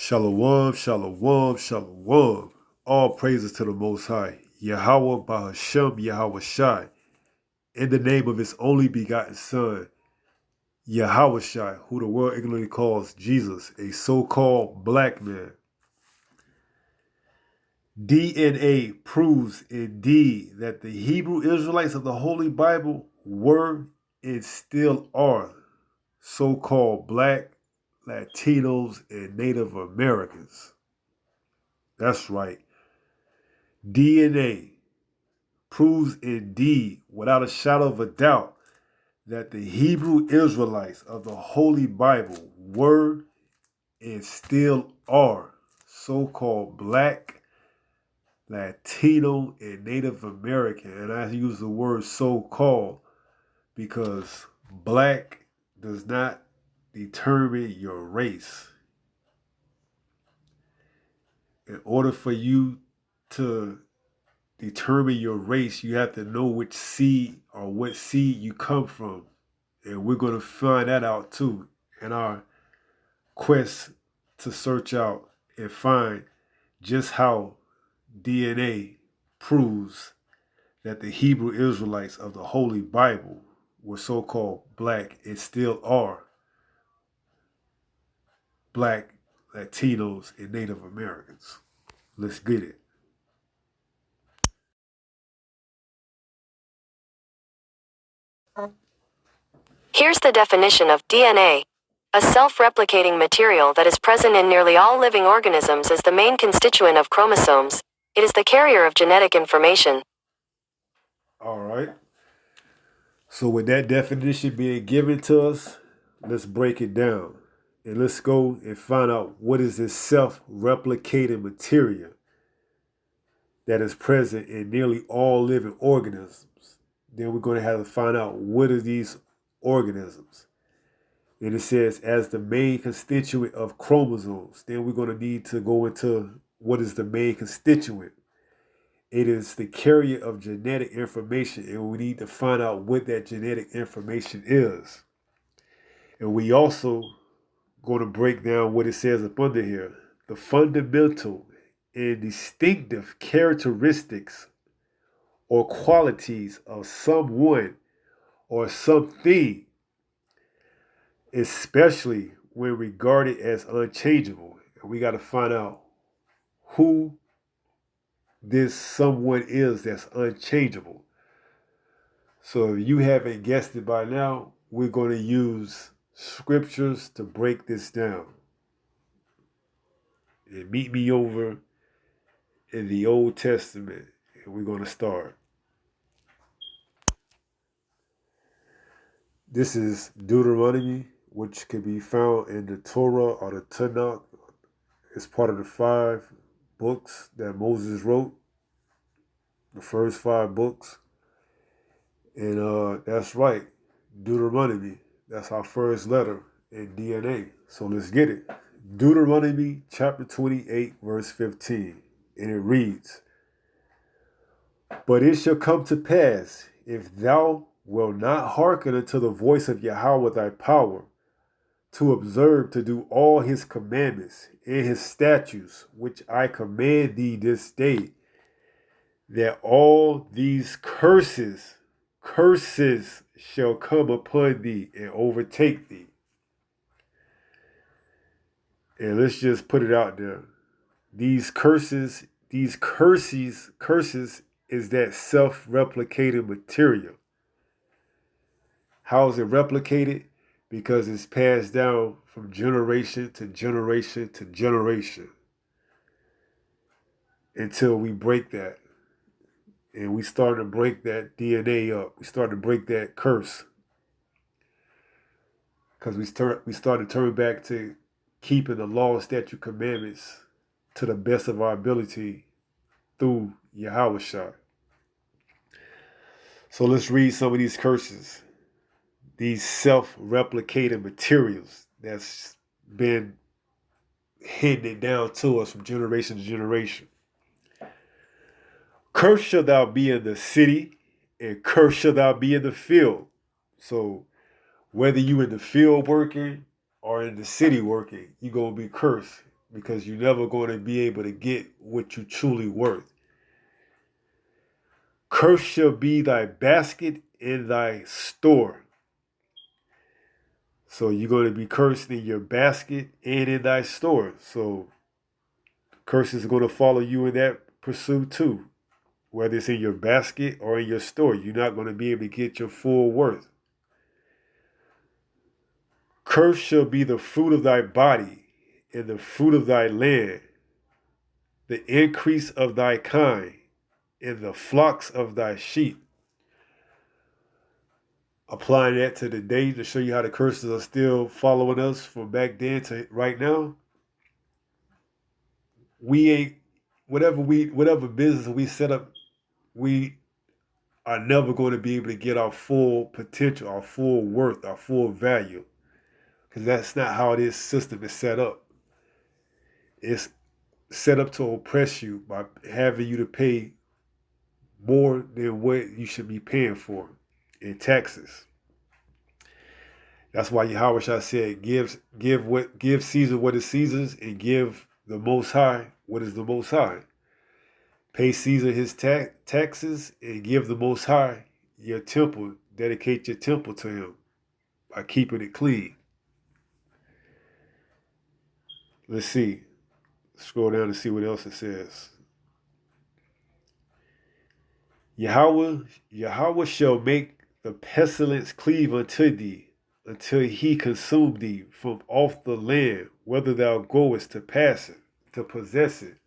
Shalom, shalom, shalom. All praises to the Most High. Yahweh Bahashem Yahweh Shai. In the name of his only begotten Son, Yahweh Shai, who the world ignorantly calls Jesus, a so-called black man. D.N.A. proves indeed that the Hebrew Israelites of the Holy Bible were and still are so-called black, Latinos, and Native Americans. That's right. D.N.A. proves indeed, without a shadow of a doubt, that the Hebrew Israelites of the Holy Bible were and still are so-called black, Latino, and Native American. And I use the word so-called because black does not determine your race. In order for you to determine your race, you have to know which seed or what seed you come from. And we're going to find that out too in our quest to search out and find just how D.N.A. proves that the Hebrew Israelites of the Holy Bible were so-called black and still are black, Latinos, and Native Americans. Let's get it. Here's the definition of DNA. A self-replicating material that is present in nearly all living organisms is the main constituent of chromosomes. It is the carrier of genetic information. All right. So with that definition being given to us, let's break it down. And let's go and find out what is this self-replicating material that is present in nearly all living organisms. Then we're going to have to find out what are these organisms. And it says as the main constituent of chromosomes. Then we're going to need to go into what is the main constituent. It is the carrier of genetic information, and we need to find out what that genetic information is. And we also going to break down what it says up under here. The fundamental and distinctive characteristics or qualities of someone or something, especially when regarded as unchangeable. And we got to find out who this someone is that's unchangeable. So if you haven't guessed it by now, we're going to use scriptures to break this down. And meet me over in the Old Testament, and we're going to start. This is Deuteronomy, which can be found in the Torah or the Tanakh. It's part of the 5 books that Moses wrote, the first 5 books. And that's right, Deuteronomy. That's our first letter in D.N.A. So let's get it. Deuteronomy chapter 28, verse 15. And it reads, "But it shall come to pass, if thou wilt not hearken unto the voice of Yahweh thy power, to observe to do all his commandments and his statutes, which I command thee this day, that all these curses shall come upon thee and overtake thee." And let's just put it out there. These curses is that self-replicating material. How is it replicated? Because it's passed down from generation to generation to generation until we break that. And we start to break that D.N.A. up. We start to break that curse. Because we start to turn back to keeping the law, statute, commandments to the best of our ability through Yahweh Shai. So let's read some of these curses. These self-replicating materials that's been handed down to us from generation to generation. Cursed shall thou be in the city, and cursed shall thou be in the field. So whether you in the field working or in the city working, you're going to be cursed. because you're never going to be able to get what you truly worth. Cursed shall be thy basket and thy store. So you're going to be cursed in your basket and in thy store. So curse is going to follow you in that pursuit too. Whether it's in your basket or in your store, you're not going to be able to get your full worth. Cursed shall be the fruit of thy body and the fruit of thy land, the increase of thy kind, and the flocks of thy sheep. Applying that to the day to show you how the curses are still following us from back then to right now. We ain't whatever business we set up, we are never going to be able to get our full potential, our full worth, our full value. Because that's not how this system is set up. It's set up to oppress you by having you to pay more than what you should be paying for in taxes. That's why Yahweh Shah said, give Caesar what is Caesar's and give the Most High what is the Most High. Pay Caesar his taxes and give the Most High your temple. Dedicate your temple to him by keeping it clean. Let's see. Scroll down and see what else it says. Yahweh shall make the pestilence cleave unto thee, until he consume thee from off the land, whether thou goest to pass it, to possess it.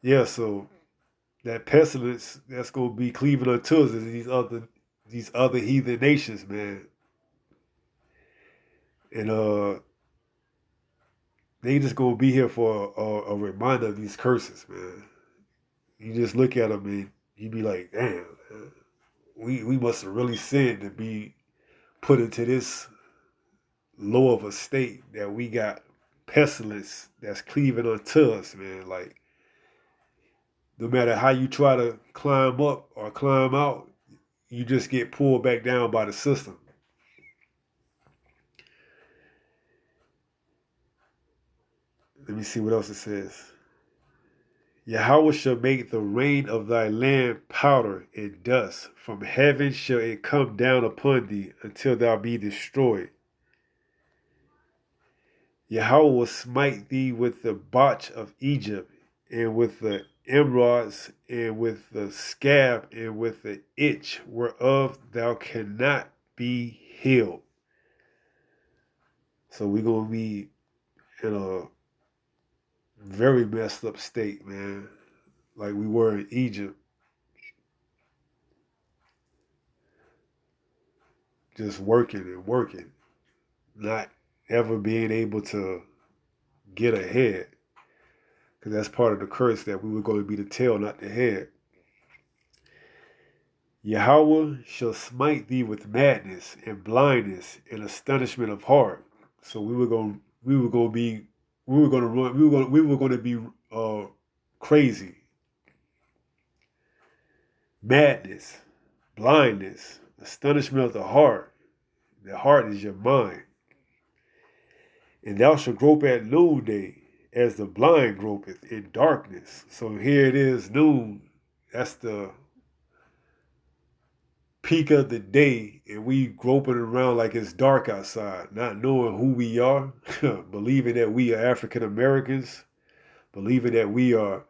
Yeah, so that pestilence that's gonna be cleaving unto us is these other heathen nations, man. And they just gonna be here for a reminder of these curses, man. You just look at them and you be like, damn, man, we must have really sinned to be put into this low of a state that we got pestilence that's cleaving unto us, man. Like, no matter how you try to climb up or climb out, you just get pulled back down by the system. Let me see what else it says. Yahweh shall make the rain of thy land powder and dust. From heaven shall it come down upon thee until thou be destroyed. Yahweh will smite thee with the botch of Egypt, and with the emerods, and with the scab, and with the itch, whereof thou cannot be healed. So we're going to be in a very messed up state, man, like we were in Egypt. Just working and working, not ever being able to get ahead. Because that's part of the curse, that we were going to be the tail, not the head. Yahweh shall smite thee with madness and blindness and astonishment of heart. So we were going to be crazy. Madness, blindness, astonishment of the heart. The heart is your mind. And thou shalt grope at noonday, as the blind gropeth in darkness. So here it is, noon. That's the peak of the day, and we groping around like it's dark outside, not knowing who we are, believing that we are African Americans, believing that we are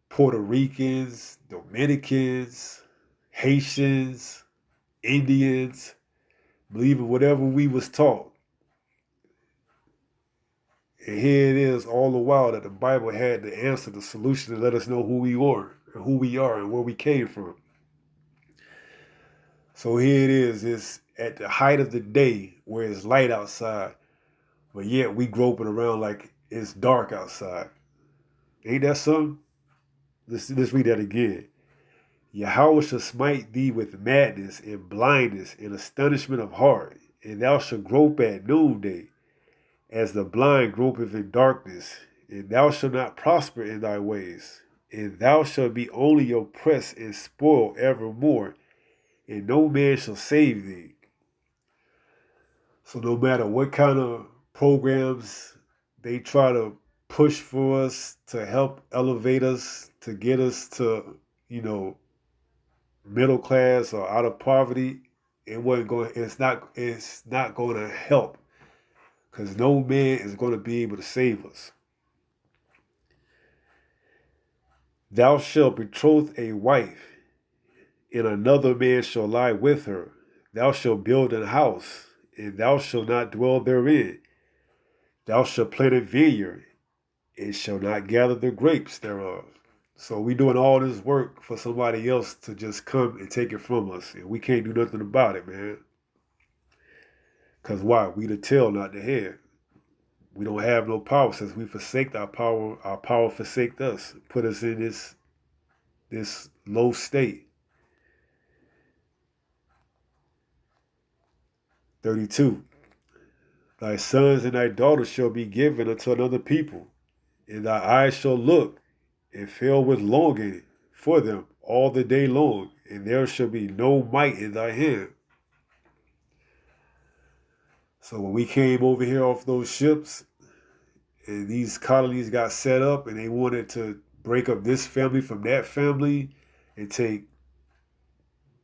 Puerto Ricans, Dominicans, Haitians, Indians, believing whatever we was taught. And here it is, all the while that the Bible had the answer, the solution to let us know who we are and where we came from. So here it is, it's at the height of the day where it's light outside, but yet we groping around like it's dark outside. Ain't that something? Let's read that again. Yahweh shall smite thee with madness and blindness and astonishment of heart, and thou shalt grope at noonday, as the blind gropeth in darkness, and thou shalt not prosper in thy ways, and thou shalt be only oppressed and spoiled evermore, and no man shall save thee. So no matter what kind of programs they try to push for us to help elevate us to get us to, you know, middle class or out of poverty. It wasn't going. It's not going to help because no man is going to be able to save us. Thou shalt betroth a wife, and another man shall lie with her. Thou shalt build an house, and thou shalt not dwell therein. Thou shalt plant a vineyard, and shalt not gather the grapes thereof. So we doing all this work for somebody else to just come and take it from us, and we can't do nothing about it, man. Cause why? We the tail, not the head. We don't have no power since we forsake our power. Our power forsake us, put us in this low state. 32. Thy sons and thy daughters shall be given unto another people, and thy eyes shall look and fill with longing for them all the day long, and there shall be no might in thy hand. So when we came over here off those ships, and these colonies got set up, and they wanted to break up this family from that family, and take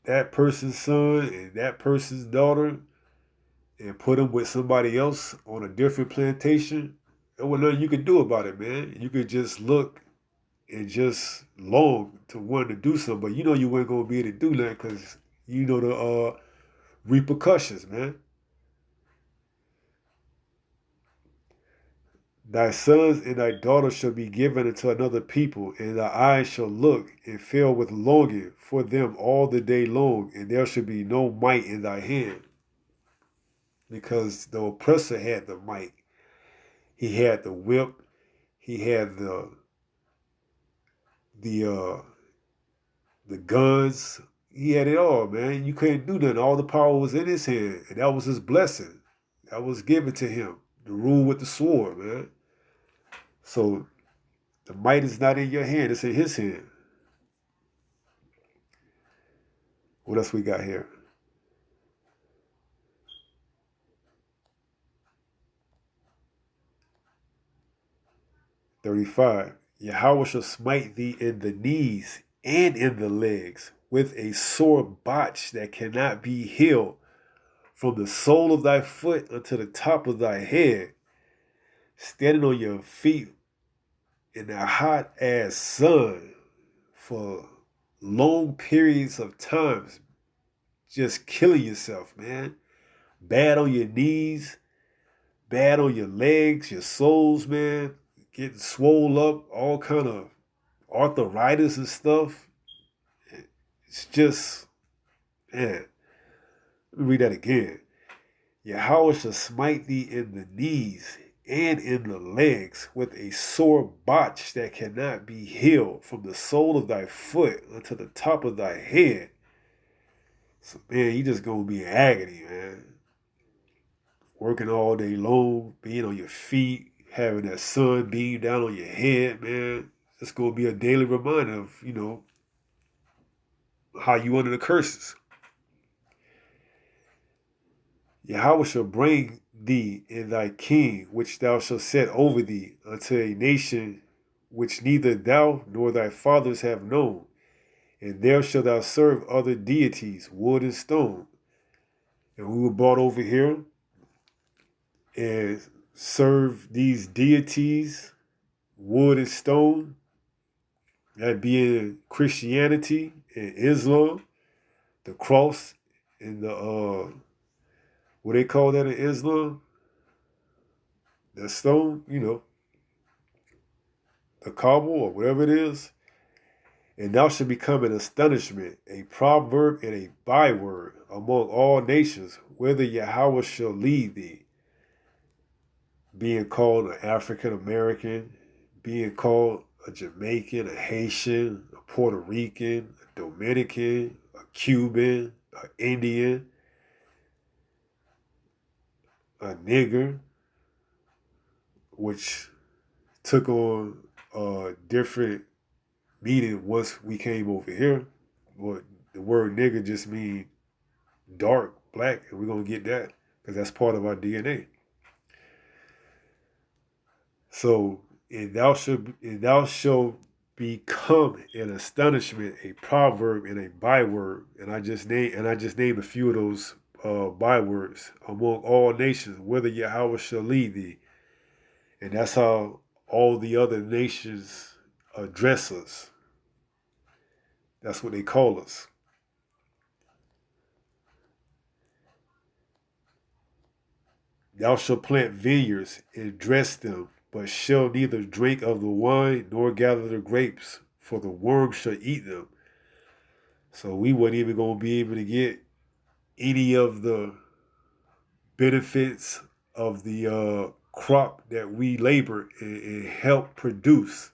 that person's son and that person's daughter, and put them with somebody else on a different plantation, there was nothing you could do about it, man. You could just look and just long to want to do something, but you know you weren't gonna be able to do that because you know the repercussions, man. Thy sons and thy daughters shall be given unto another people, and thy eyes shall look and fill with longing for them all the day long, and there shall be no might in thy hand. Because the oppressor had the might. He had the whip. He had the the guns. He had it all, man. You couldn't do nothing. All the power was in his hand, and that was his blessing. That was given to him. The rule with the sword, man. So the might is not in your hand, it's in his hand. What else we got here? 35. Yahweh shall smite thee in the knees and in the legs with a sore botch that cannot be healed from the sole of thy foot unto the top of thy head, standing on your feet in the hot ass sun for long periods of times, just killing yourself, man. Bad on your knees, bad on your legs, your soles, man. Getting swole up, all kind of arthritis and stuff. It's just, man. Let me read that again. Yahweh shall smite thee in the knees and in the legs with a sore botch that cannot be healed from the sole of thy foot unto the top of thy head. So, man, you just gonna be in agony, man. Working all day long, being on your feet, having that sun beam down on your head, man. It's gonna be a daily reminder of, how you under the curses. Yahweh shall bring thee and thy king, which thou shalt set over thee, unto a nation which neither thou nor thy fathers have known. And there shalt thou serve other deities, wood and stone. And we were brought over here and serve these deities, wood and stone, that being Christianity and Islam, the cross and the what they call that in Islam? That stone, the Kaaba or whatever it is. And thou shalt become an astonishment, a proverb and a byword among all nations, whither Yahweh shall lead thee. Being called an African American, being called a Jamaican, a Haitian, a Puerto Rican, a Dominican, a Cuban, an Indian, a nigger, which took on a different meaning once we came over here. But the word nigger just means dark, black, and we're going to get that because that's part of our DNA. So, and thou shalt become an astonishment, a proverb, and a byword. And I just named a few of those bywords among all nations, whither Yahweh shall lead thee. And that's how all the other nations address us. That's what they call us. Thou shalt plant vineyards and dress them, but shall neither drink of the wine nor gather the grapes, for the worm shall eat them. So we weren't even going to be able to get any of the benefits of the crop that we labor and help produce.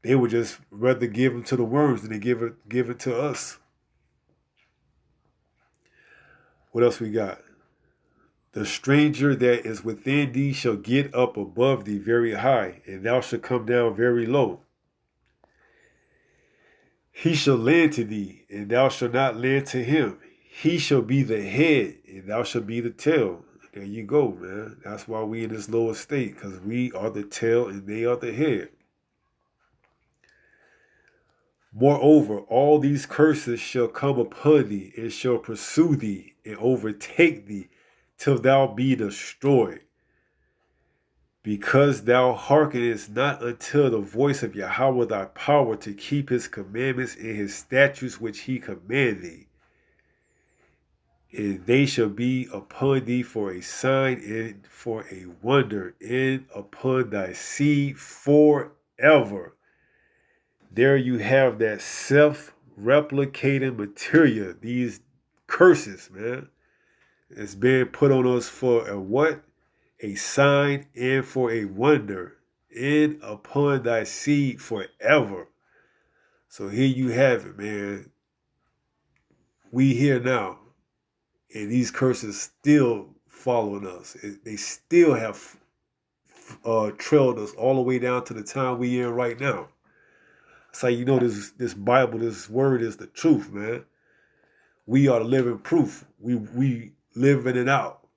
They would just rather give them to the worms than they give it to us. What else we got? The stranger that is within thee shall get up above thee very high, and thou shalt come down very low. He shall lend to thee, and thou shalt not lend to him. He shall be the head, and thou shalt be the tail. There you go, man. That's why we in this lower state, because we are the tail and they are the head. Moreover, all these curses shall come upon thee, and shall pursue thee, and overtake thee, till thou be destroyed. Because thou hearkenest not unto the voice of Yahweh thy power to keep his commandments and his statutes which he command thee. And they shall be upon thee for a sign and for a wonder, and upon thy seed forever. There you have that self-replicating material, these curses, man. It's being put on us for a what? A sign and for a wonder, and upon thy seed forever. So here you have it, man. We here now, and these curses still following us. They still have trailed us all the way down to the time we in right now. That's how you know this Bible, this word is the truth, man. We are the living proof. We living it out.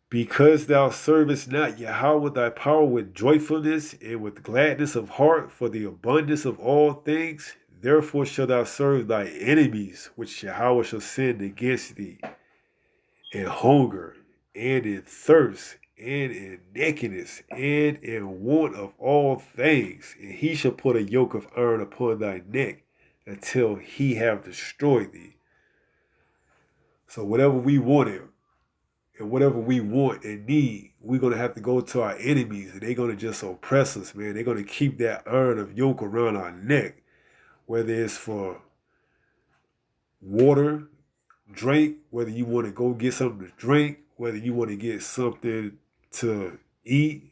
Because thou servest not Yahweh thy power with joyfulness and with gladness of heart for the abundance of all things, therefore shalt thou serve thy enemies, which Yahweh shall send against thee, in hunger, and in thirst, and in nakedness, and in want of all things. And he shall put a yoke of iron upon thy neck until he have destroyed thee. So whatever we wanted, and whatever we want and need, we're going to have to go to our enemies, and they're going to just oppress us, man. They're going to keep that iron of yoke around our neck, whether it's for water, drink, whether you want to go get something to drink, whether you want to get something to eat,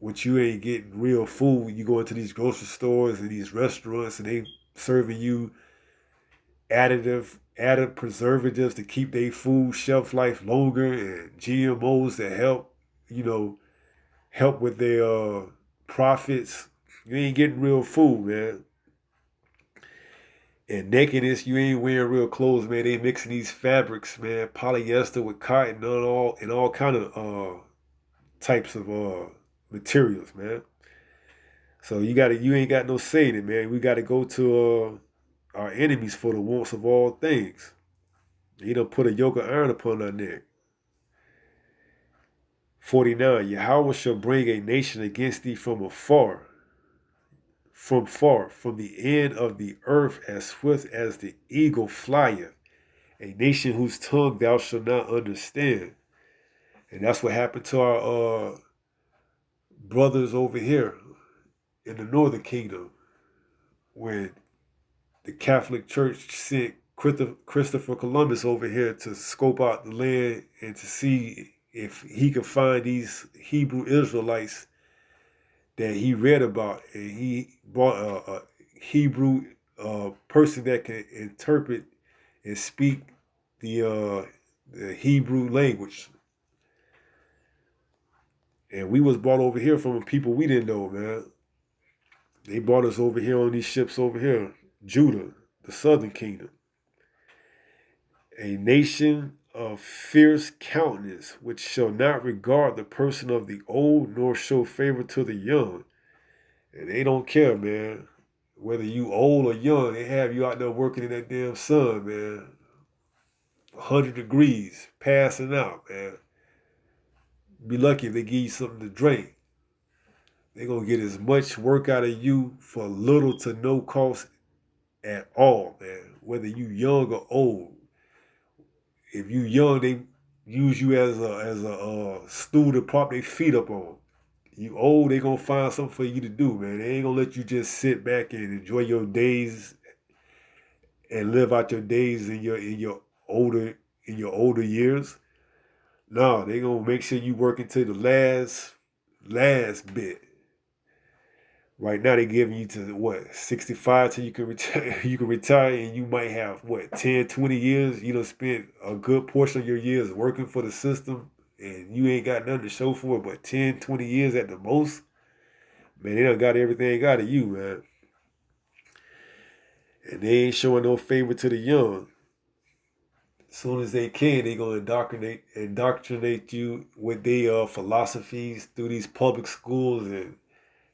which you ain't getting real food. You go into these grocery stores and these restaurants, and they serving you added preservatives to keep their food shelf life longer, and GMOs that help with their profits. You ain't getting real food, man. And nakedness, you ain't wearing real clothes, man. They mixing these fabrics, man, polyester with cotton and all kind of types of materials, man. So you ain't got no say in it, man. We gotta go to our enemies for the wants of all things. He done put a yoke of iron upon our neck. 49. Yahweh shall bring a nation against thee from far, from the end of the earth, as swift as the eagle flieth. A nation whose tongue thou shalt not understand. And that's what happened to our brothers over here in the northern kingdom, when the Catholic Church sent Christopher Columbus over here to scope out the land and to see if he could find these Hebrew Israelites that he read about. And he brought a Hebrew person that can interpret and speak the Hebrew language. And we was brought over here from people we didn't know, man. They brought us over here on these ships over here. Judah, the southern kingdom. A nation of fierce countenance, which shall not regard the person of the old, nor show favor to the young. And they don't care, man. Whether you old or young, they have you out there working in that damn sun, man. 100 degrees, passing out, man. Be lucky if they give you something to drink. They're going to get as much work out of you for little to no cost at all, man. Whether you young or old. If you young, they use you as a stool to prop their feet up on. You old, they gonna find something for you to do, man. They ain't gonna let you just sit back and enjoy your days and live out your days in your older years. No, they gonna make sure you work until the last bit. Right now they giving you to what 65 till you can retire. You can retire and you might have what 10, 20 years. You done spent a good portion of your years working for the system, and you ain't got nothing to show for it. But 10, 20 years at the most, man, they done got everything out of you, man. And they ain't showing no favor to the young. As soon as they can, they gonna indoctrinate you with their philosophies through these public schools and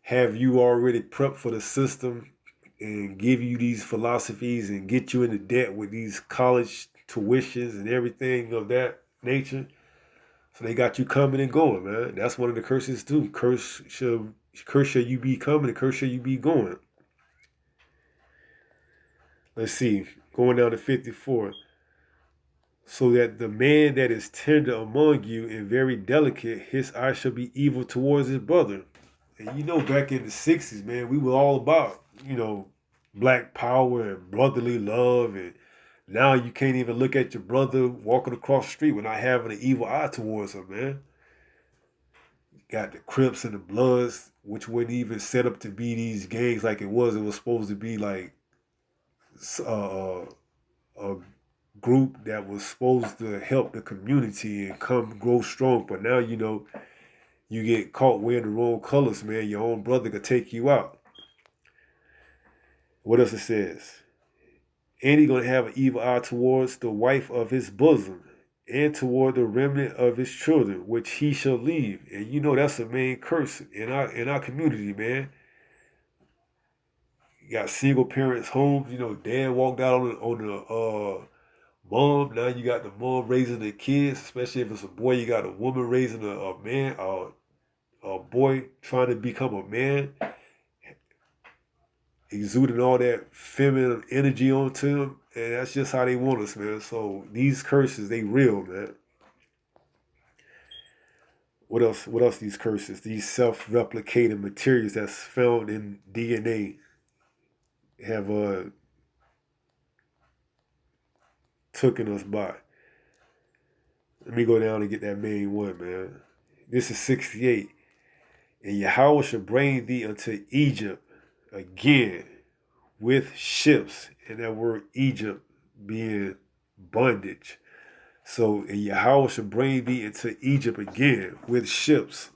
have you already prepped for the system and give you these philosophies and get you into debt with these college tuitions and everything of that nature. So they got you coming and going, man. That's one of the curses too. Curse shall you be coming, and curse shall you be going. Let's see, going down to 54. So that the man that is tender among you and very delicate, his eye shall be evil towards his brother. And back in the 60s, man, we were all about, black power and brotherly love. And now you can't even look at your brother walking across the street without having an evil eye towards him, man. You got the Crips and the Bloods, which wasn't even set up to be these gangs like it was. It was supposed to be like a group that was supposed to help the community and come grow strong. But now, you get caught wearing the wrong colors, man. Your own brother could take you out. What else it says? And he gonna have an evil eye towards the wife of his bosom, and toward the remnant of his children, which he shall leave. And that's a main curse in our community, man. You got single parents' homes. Dad walked out on the mom. Now you got the mom raising the kids, especially if it's a boy. You got a woman raising a man, a boy trying to become a man, exuding all that feminine energy onto him, and that's just how they want us, man. So these curses, they real, man. What else? What else? These curses, these self-replicating materials that's found in DNA, have taken us by. Let me go down and get that main one, man. This is 68. And Yahweh shall bring thee unto Egypt again with ships. And that word Egypt being bondage. So, and Yahweh shall bring thee into Egypt again with ships.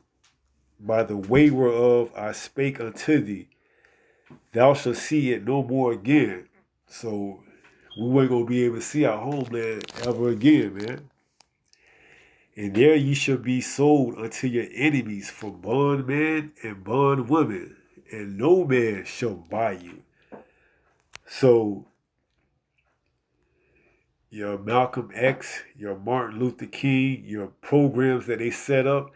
By the way whereof I spake unto thee, thou shalt see it no more again. So, we weren't going to be able to see our homeland ever again, man. And there ye shall be sold unto your enemies for bondmen and bondwomen, and no man shall buy you. So, your Malcolm X, your Martin Luther King, your programs that they set up,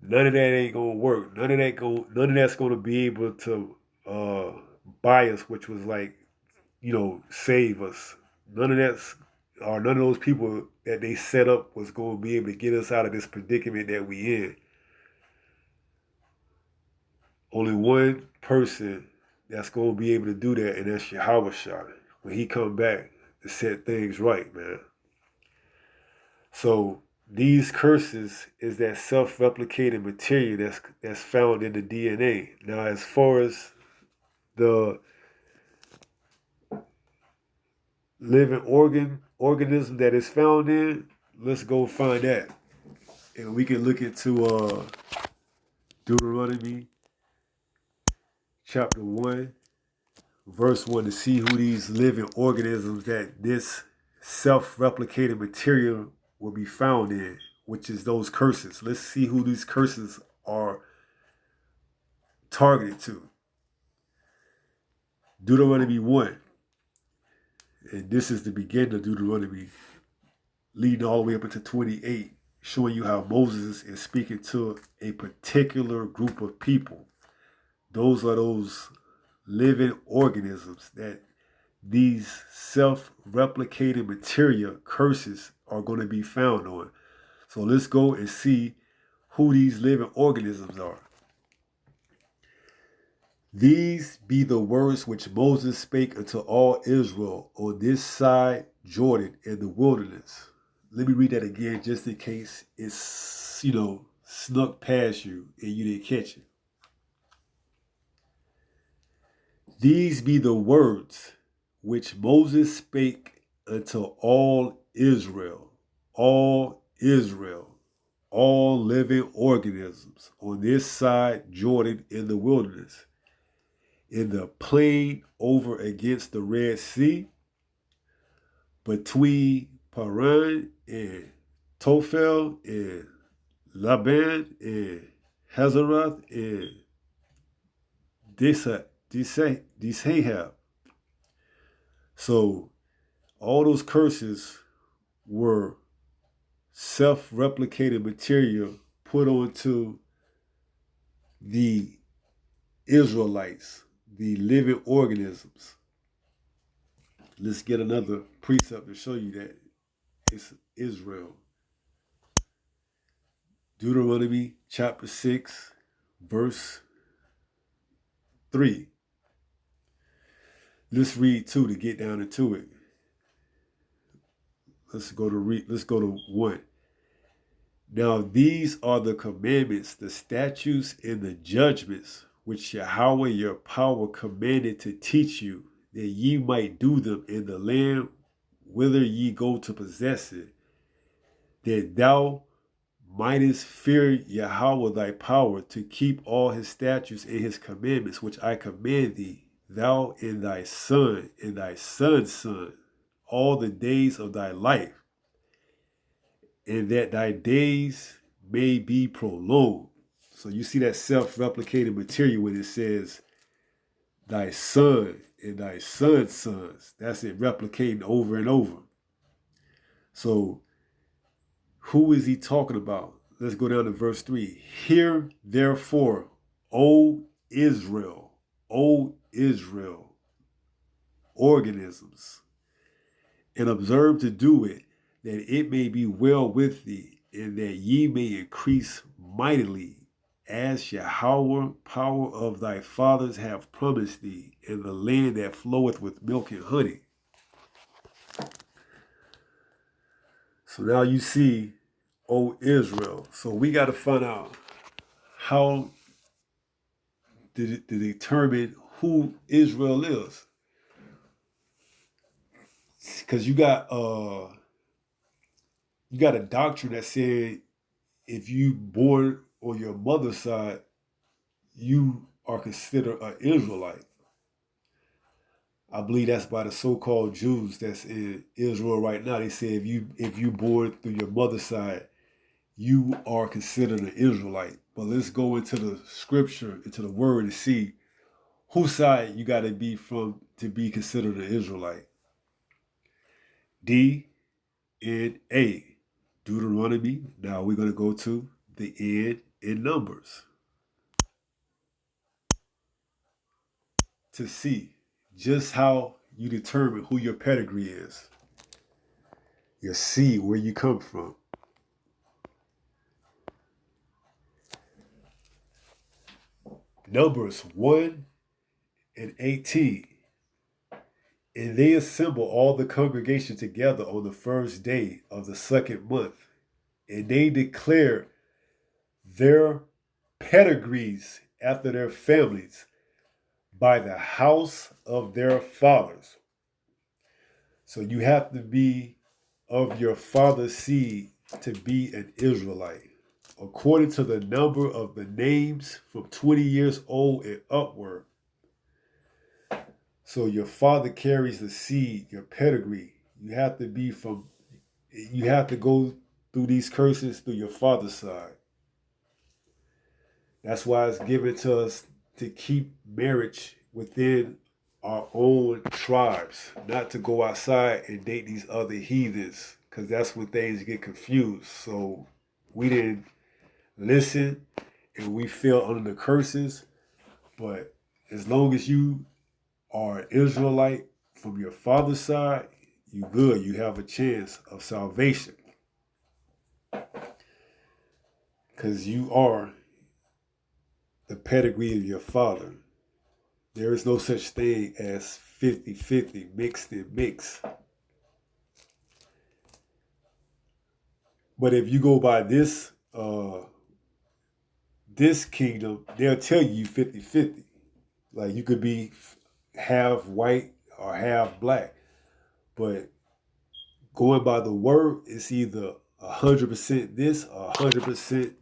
none of that ain't gonna work. None of that's gonna be able to buy us, which was like, save us. None of those people that they set up was gonna be able to get us out of this predicament that we in. Only one person that's gonna be able to do that, and that's Yahweh Shah. When he come back to set things right, man. So these curses is that self-replicating material that's found in the DNA. Now, as far as the living organism that is found in, let's go find that, and we can look into Deuteronomy chapter 1, verse 1 to see who these living organisms that this self-replicating material will be found in, which is those curses. Let's see who these curses are targeted to. Deuteronomy 1. And this is the beginning of Deuteronomy, leading all the way up into 28, showing you how Moses is speaking to a particular group of people. Those are those living organisms that these self-replicating material curses are going to be found on. So let's go and see who these living organisms are. These be the words which Moses spake unto all Israel on this side Jordan in the wilderness. Let me read that again just in case it's, snuck past you and you didn't catch it. These be the words which Moses spake unto all Israel, all living organisms on this side Jordan in the wilderness, in the plain over against the Red Sea, between Paran and Tophel and Laban and Hazeroth and Dishahab. So all those curses were self-replicated material put onto the Israelites, the living organisms. Let's get another precept to show you that it's Israel. Deuteronomy chapter 6, verse 3. Let's read 2 to get down into it. Let's go to 1. Now these are the commandments, the statutes, and the judgments which Yahweh your power commanded to teach you, that ye might do them in the land whither ye go to possess it, that thou mightest fear Yahweh thy power, to keep all his statutes and his commandments which I command thee, thou and thy son and thy son's son, all the days of thy life, and that thy days may be prolonged. So you see that self-replicating material when it says thy son and thy son's sons. That's it, replicating over and over. So who is he talking about? Let's go down to verse 3. Hear therefore, O Israel, organisms, and observe to do it, that it may be well with thee, and that ye may increase mightily, as Yahweh power of thy fathers have promised thee, in the land that floweth with milk and honey. So now you see, O Israel. So we got to find out how to determine who Israel is. Because you got a doctrine that said if you born on your mother's side, you are considered an Israelite. I believe that's by the so-called Jews that's in Israel right now. They say if you born through your mother's side, you are considered an Israelite. But let's go into the scripture, into the word, and see whose side you got to be from to be considered an Israelite. D.N.A. Deuteronomy. Now we're going to go to the N in Numbers to see just how you determine who your pedigree is. Your seed, where you come from. Numbers 1 and 18. And they assemble all the congregation together on the first day of the second month, and they declare their pedigrees after their families by the house of their fathers. So you have to be of your father's seed to be an Israelite, according to the number of the names from 20 years old and upward. So your father carries the seed, your pedigree. You have to go through these curses through your father's side. That's why it's given to us to keep marriage within our own tribes, not to go outside and date these other heathens, because that's when things get confused. So we didn't listen and we fell under the curses. But as long as you are an Israelite from your father's side, you good. You have a chance of salvation because you are the pedigree of your father. There is no such thing as 50-50, mixed and mixed. But if you go by this kingdom, they'll tell you 50-50. Like you could be half white or half black. But going by the word, it's either 100% this or 100%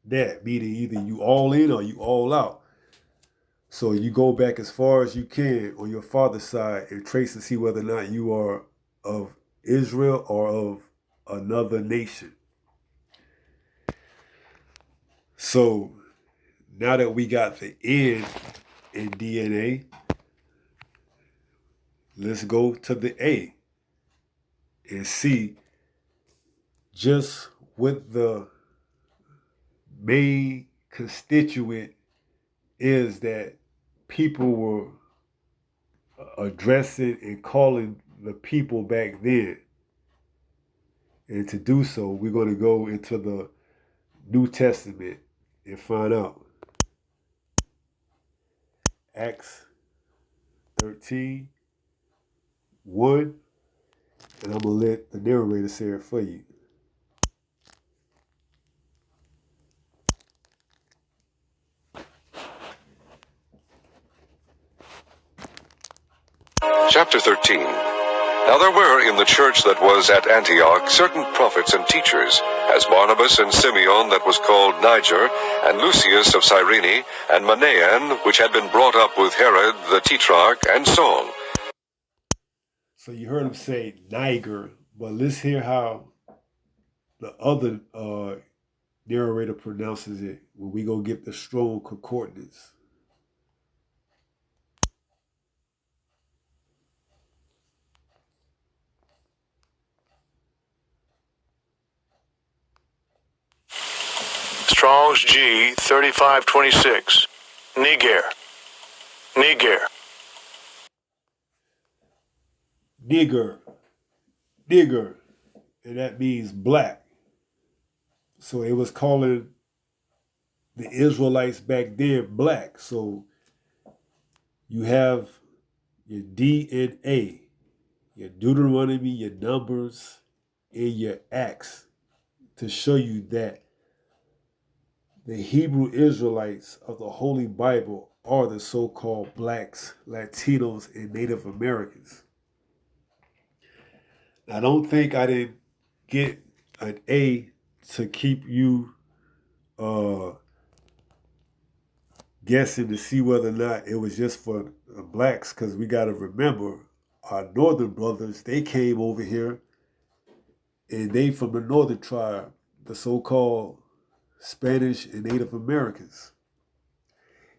that, meaning either you all in or you all out. So you go back as far as you can on your father's side and trace to see whether or not you are of Israel or of another nation. So now that we got the N in DNA, let's go to the A and see just what the main constituent is that people were addressing and calling the people back then. And to do so, we're going to go into the New Testament and find out. Acts 13, 1, and I'm going to let the narrator say it for you. Chapter 13. Now there were in the church that was at Antioch certain prophets and teachers, as Barnabas and Simeon that was called Niger, and Lucius of Cyrene, and Manaen, which had been brought up with Herod the Tetrarch, and so on. So you heard him say Niger, but let's hear how the other narrator pronounces it when we go get the strong concordance. Strong's G 3526. Niger. Nigger. And that means black. So it was calling the Israelites back then black. So you have your D.N.A, your Deuteronomy, your Numbers, and your Acts to show you that the Hebrew Israelites of the Holy Bible are the so-called blacks, Latinos, and Native Americans. I don't think I didn't get an A to keep you guessing to see whether or not it was just for the blacks, because we got to remember our northern brothers, they came over here and they from the northern tribe, the so-called Spanish and Native Americans.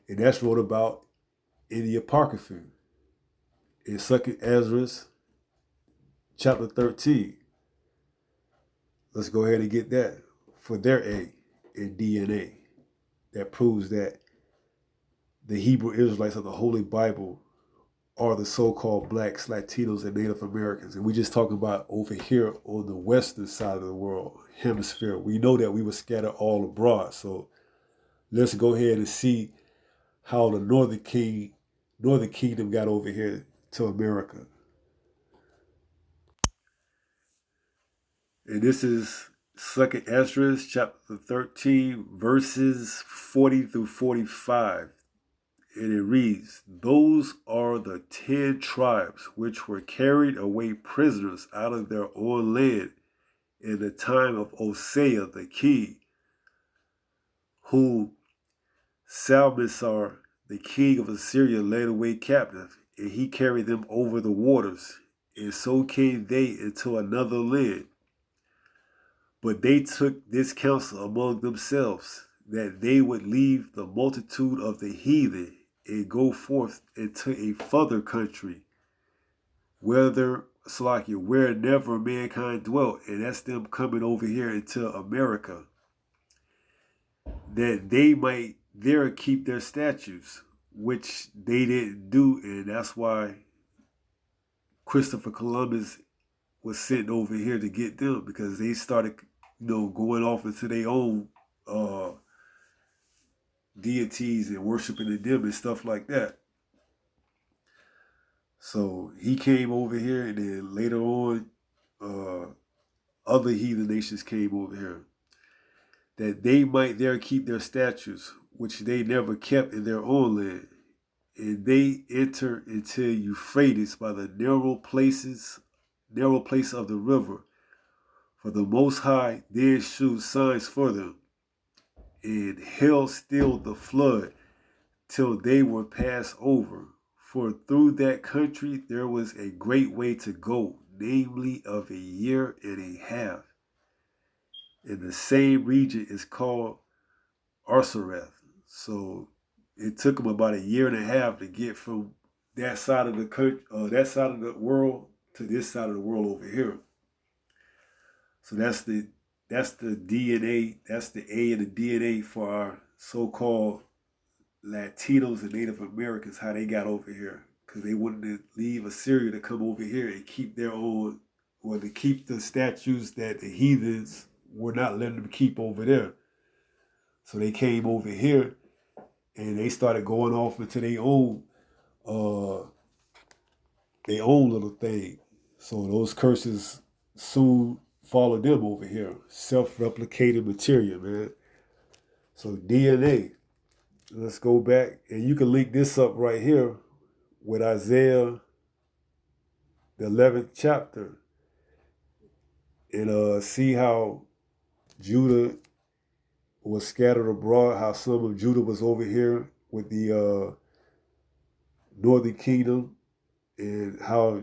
And that's wrote about in the Apocrypha in 2nd Ezra chapter 13. Let's go ahead and get that for their A in D.N.A. That proves that the Hebrew Israelites of the Holy Bible are the so-called blacks, Latinos, and Native Americans. And we just talking about over here on the western side of the world, hemisphere. We know that we were scattered all abroad. So let's go ahead and see how the Northern Kingdom got over here to America. And this is 2nd Ezra chapter 13, verses 40 through 45. And it reads, "Those are the 10 tribes which were carried away prisoners out of their own land in the time of Hosea the king, whom Salmasar the king of Assyria led away captive, and he carried them over the waters, and so came they into another land. But they took this counsel among themselves, that they would leave the multitude of the heathen and go forth into a further country, where never mankind dwelt, and that's them coming over here into America, that they might there keep their statutes, which they didn't do, and that's why Christopher Columbus was sent over here to get them, because they started, going off into their own deities and worshiping them and stuff like that. So he came over here, and then later on, other heathen nations came over here, that they might there keep their statutes, which they never kept in their own land. And they enter into Euphrates by the narrow place of the river. For the Most High then shewed signs for them, and hell stilled the flood till they were passed over. For through that country there was a great way to go, namely of a year and a half. And the same region is called Arsareth. So it took them about a year and a half to get from that side of the country, that side of the world, to this side of the world over here. So that's the D.N.A. That's the A in the D.N.A. for our so-called Latinos and Native Americans, how they got over here, because they wanted to leave Assyria to come over here and keep their own, or to keep the statues that the heathens were not letting them keep over there. So they came over here and they started going off into their own little thing. So those curses soon followed them over here. Self-replicating material, man. So D.N.A. Let's go back, and you can link this up right here with Isaiah, the 11th chapter, and see how Judah was scattered abroad, how some of Judah was over here with the northern kingdom, and how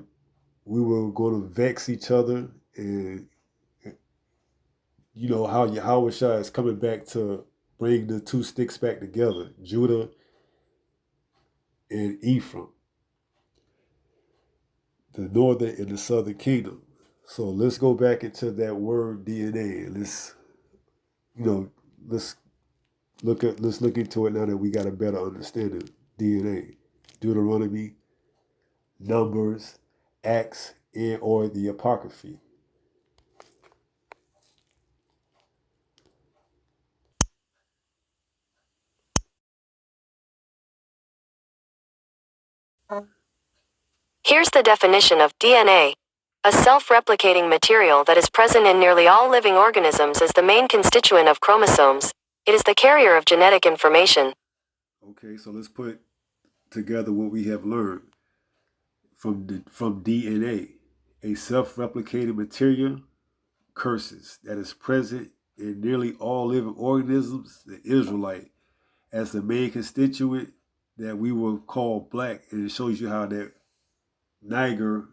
we were going to vex each other, and how Yahweh Shai is coming back to bring the two sticks back together, Judah and Ephraim, the northern and the southern kingdom. So let's go back into that word D.N.A. and let's look into it now that we got a better understanding. D.N.A. Deuteronomy, Numbers, Acts, and or the Apocryphy. Here's the definition of DNA. A self-replicating material that is present in nearly all living organisms is the main constituent of chromosomes. It is the carrier of genetic information. Okay, so let's put together what we have learned from D.N.A. A self-replicating material, curses, that is present in nearly all living organisms, the Israelite, as the main constituent, that we will call black. And it shows you how that Niger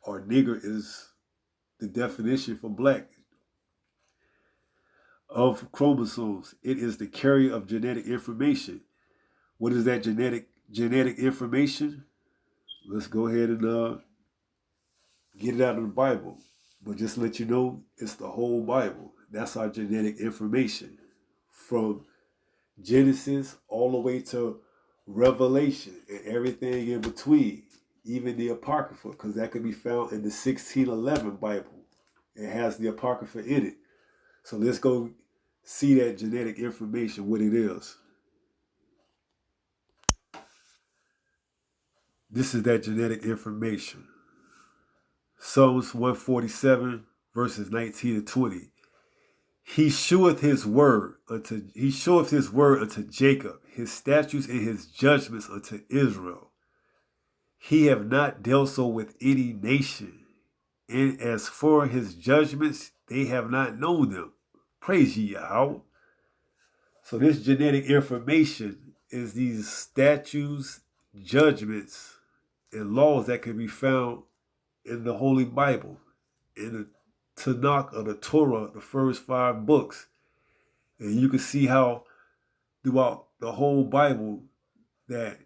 or nigger is the definition for black. Of chromosomes, it is the carrier of genetic information. What is that genetic information? Let's go ahead and get it out of the Bible. But just to let you know, it's the whole Bible. That's our genetic information. From Genesis all the way to Revelation and everything in between. Even the Apocrypha, because that can be found in the 1611 Bible. It has the Apocrypha in it. So let's go see that genetic information, what it is. This is that genetic information. Psalms 147, verses 19 and 20. He showeth his word unto Jacob, his statutes and his judgments unto Israel. He have not dealt so with any nation, and as for his judgments, they have not known them. Praise ye Yahweh. So this genetic information is these statutes, judgments, and laws that can be found in the Holy Bible, in the Tanakh or the Torah, the first 5 books. And you can see how throughout the whole Bible that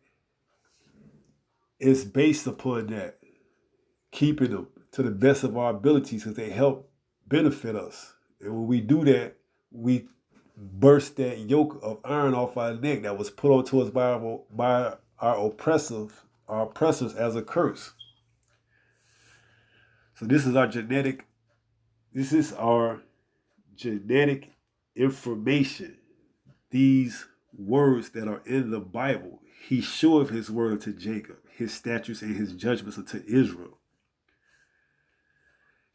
it's based upon that, keeping them to the best of our abilities because they help benefit us. And when we do that, we burst that yoke of iron off our neck that was put onto us by our oppressors as a curse. So this is our genetic information. These words that are in the Bible. He showed his word unto Jacob, his statutes and his judgments unto Israel.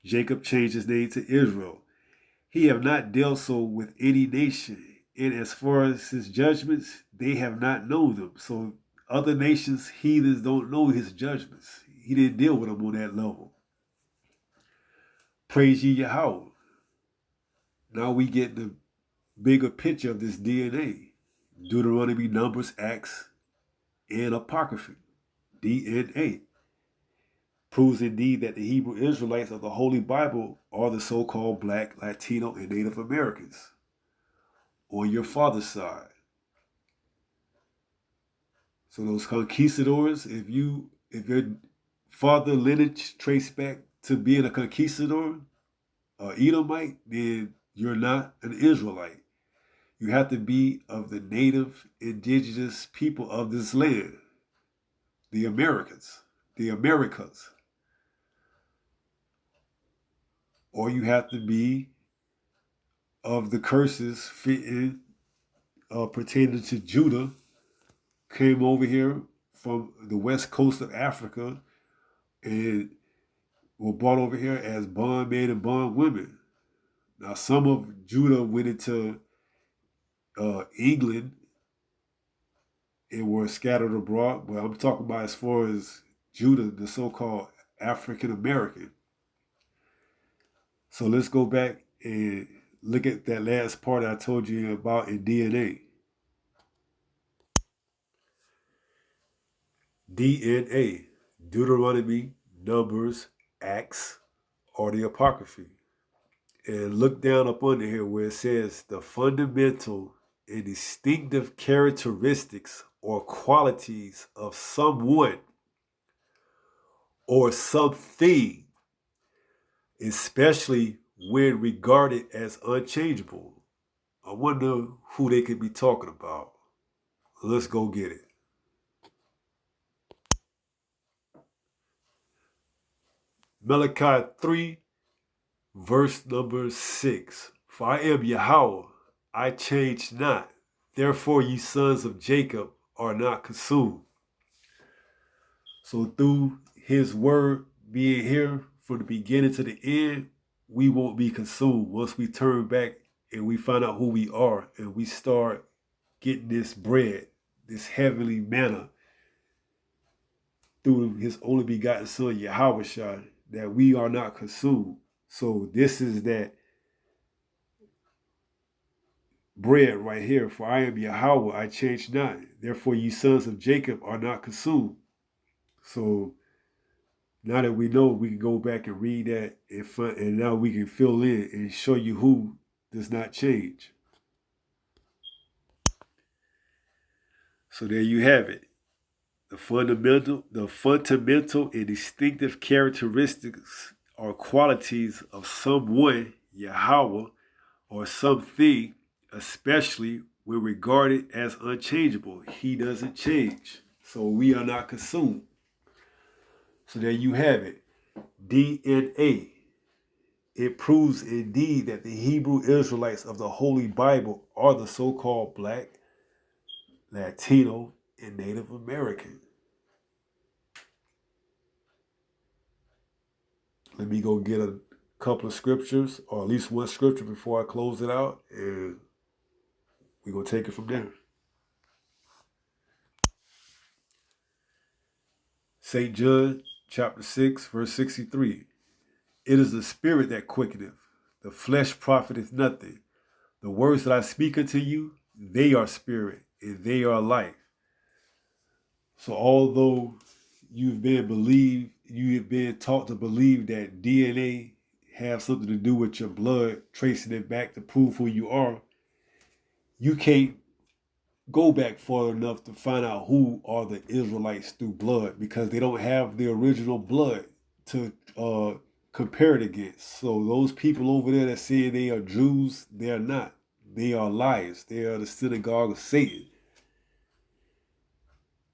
Jacob changed his name to Israel. He have not dealt so with any nation. And as far as his judgments, they have not known them. So other nations, heathens, don't know his judgments. He didn't deal with them on that level. Praise ye Yahweh. Now we get the bigger picture of this D.N.A. Deuteronomy, Numbers, Acts, and Apocryphy. D.N.A. proves indeed that the Hebrew Israelites of the Holy Bible are the so-called Black, Latino, and Native Americans on your father's side. So those conquistadors, if your father lineage traced back to being a conquistador, Edomite, then you're not an Israelite. You have to be of the native indigenous people of this land, the Americas. Or you have to be of the curses pertaining to Judah, came over here from the west coast of Africa and were brought over here as bondmen and bondwomen. Now, some of Judah went into England and were scattered abroad, but I'm talking about as far as Judah, the so-called African American. So let's go back and look at that last part I told you about in D.N.A. D.N.A. Deuteronomy, Numbers, Acts, or the Apocryphy. And look down up under here where it says the fundamental and distinctive characteristics or qualities of someone or something, especially when regarded as unchangeable. I wonder who they could be talking about. Let's go get it. Malachi 3, verse number 6. For I am Yahweh, I change not. Therefore, ye sons of Jacob are not consumed. So through his word being here from the beginning to the end, we won't be consumed once we turn back and we find out who we are and we start getting this bread, this heavenly manna through his only begotten son, Yahweh Shai, that we are not consumed. So this is that bread right here. For I am Yahweh, I change not. Therefore, ye sons of Jacob are not consumed. So now that we know, we can go back and read that and now we can fill in and show you who does not change. So there you have it. The fundamental and distinctive characteristics or qualities of someone, Yahweh, or something, especially when regarded as unchangeable. He doesn't change. So we are not consumed. So there you have it. D.N.A. It proves indeed that the Hebrew Israelites of the Holy Bible are the so-called Black, Latino, and Native American. Let me go get a couple of scriptures, or at least one scripture before I close it out, and we're going to take it from there. St. John chapter 6, verse 63. It is the spirit that quickeneth, the flesh profiteth nothing. The words that I speak unto you, they are spirit, and they are life. So although you have been taught to believe that D.N.A. have something to do with your blood, tracing it back to prove who you are, you can't go back far enough to find out who are the Israelites through blood, because they don't have the original blood to compare it against. So those people over there that say they are Jews, they are not. They are liars. They are the synagogue of Satan.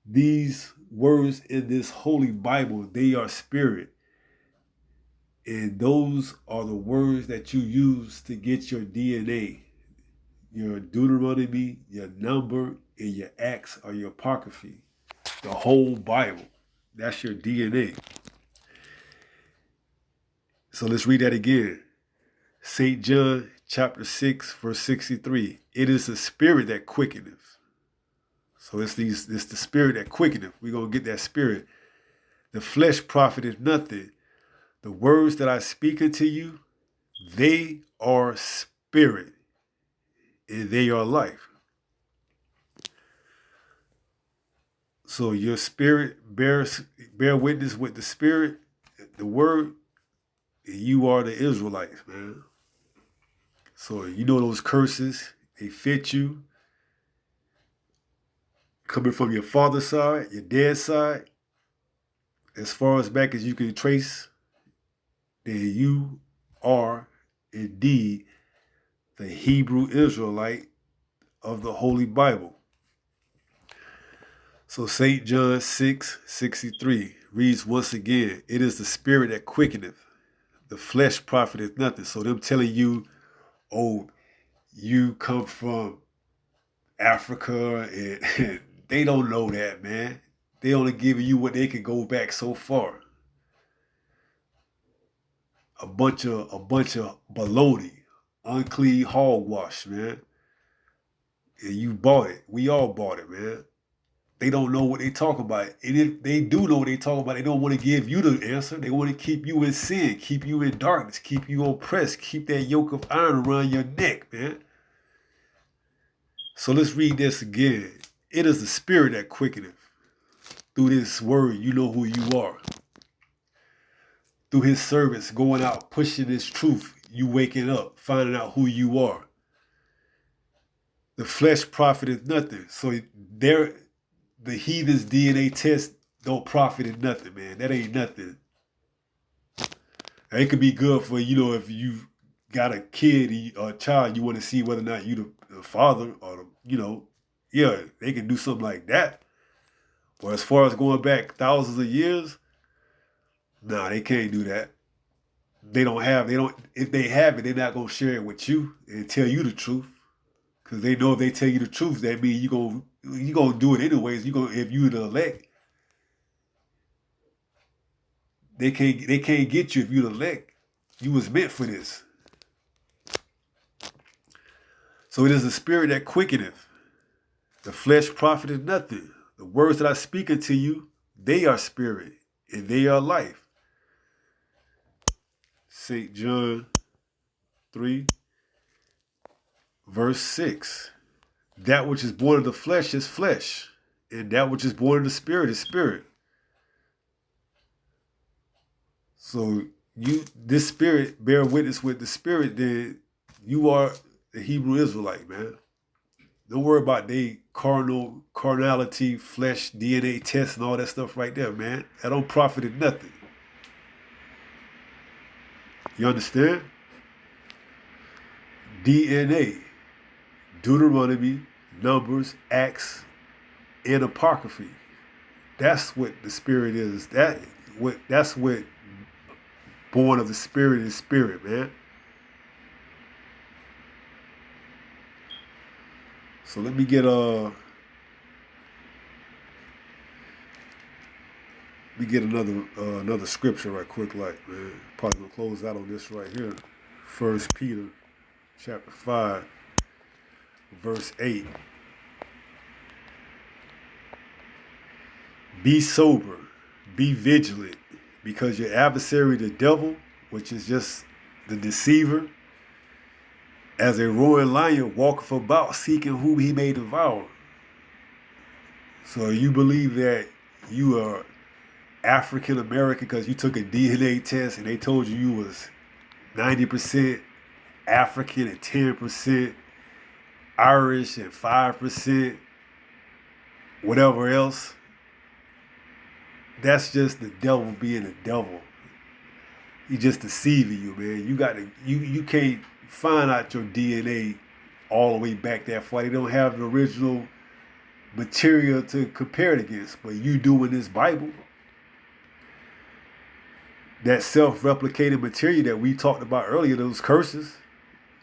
These words in this holy Bible, they are spirit. And those are the words that you use to get your DNA. Your Deuteronomy, your number, and your Acts or your Apocryphy. The whole Bible. That's your DNA. So let's read that again. St. John chapter 6, verse 63. It is the spirit that quickeneth. So it's the spirit that quickeneth. We're going to get that spirit. The flesh profiteth nothing. The words that I speak unto you, they are spirit, and they are life. So your spirit bear witness with the spirit, the word, and you are the Israelites, man. So you know those curses, they fit you. Coming from your father's side, your dad's side, as far as back as you can trace, then you are indeed the Hebrew Israelite of the Holy Bible. So St. John 6:63 reads once again, it is the spirit that quickeneth, the flesh profiteth nothing. So them telling you, oh, you come from Africa, and they don't know that, man. They only giving you what they can go back so far. A bunch of baloney, unclean hogwash, man. And you bought it. We all bought it, man. They don't know what they talk about. And if they do know what they talk about, they don't want to give you the answer. They want to keep you in sin, keep you in darkness, keep you oppressed, keep that yoke of iron around your neck, man. So let's read this again. It is the spirit that quickeneth. Through this word, you know who you are. Through his servants going out, pushing this truth, you waking up, finding out who you are. The flesh profiteth nothing. So the heathen's D.N.A. test don't profit in nothing, man. That ain't nothing. It could be good for, if you got a kid or a child, you want to see whether or not you the father or, yeah, they can do something like that. But as far as going back thousands of years, nah, they can't do that. If they have it, they're not going to share it with you and tell you the truth. Because they know if they tell you the truth, that means you're going to do it anyways. If you're the elect, they can't get you if you're the elect. You was meant for this. So it is the spirit that quickeneth. The flesh profiteth nothing. The words that I speak unto you, they are spirit, and they are life. St. John 3, verse 6. That which is born of the flesh is flesh, and that which is born of the spirit is spirit. So this spirit bear witness with the spirit, then you are the Hebrew Israelite, man. Don't worry about they carnality, flesh, DNA tests, and all that stuff right there, man. That don't profit in nothing. You understand? D.N.A. Deuteronomy, Numbers, Acts, and Apocryphy. That's what the spirit is. That's what born of the spirit is spirit, man. So let me get another scripture right quick, like, man. Probably gonna close out on this right here. 1 Peter chapter 5, verse 8. Be sober, be vigilant, because your adversary, the devil, which is just the deceiver, as a roaring lion walketh about, seeking whom he may devour. So you believe that you are African American because you took a DNA test and they told you was 90% African and 10% Irish and 5% whatever else. That's just the devil being the devil. He's just deceiving you, man. You can't find out your DNA all the way back that far. They don't have the original material to compare it against. But you do in this Bible. That self-replicating material that we talked about earlier, those curses,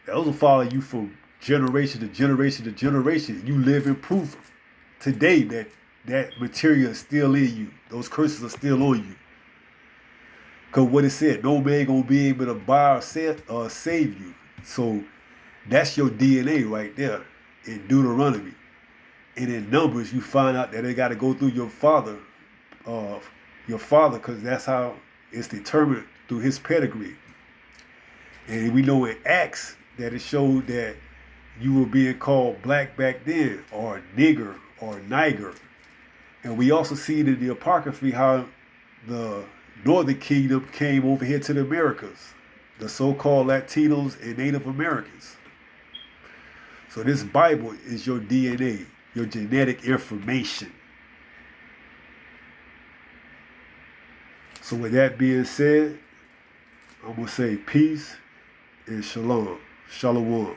those will follow you from generation to generation to generation. You live in proof today that that material is still in you. Those curses are still on you. Because what it said, no man gonna be able to buy or save you. So that's your DNA right there in Deuteronomy. And in Numbers, you find out that they got to go through your father, because that's how it's determined through his pedigree. And we know in Acts that it showed that you were being called black back then, or nigger, or niger. And we also see in the Apocryphy how the Northern Kingdom came over here to the Americas, the so-called Latinos and Native Americans. So this Bible is your DNA, your genetic information. So with that being said, I'm going to say peace and shalom. Shalom.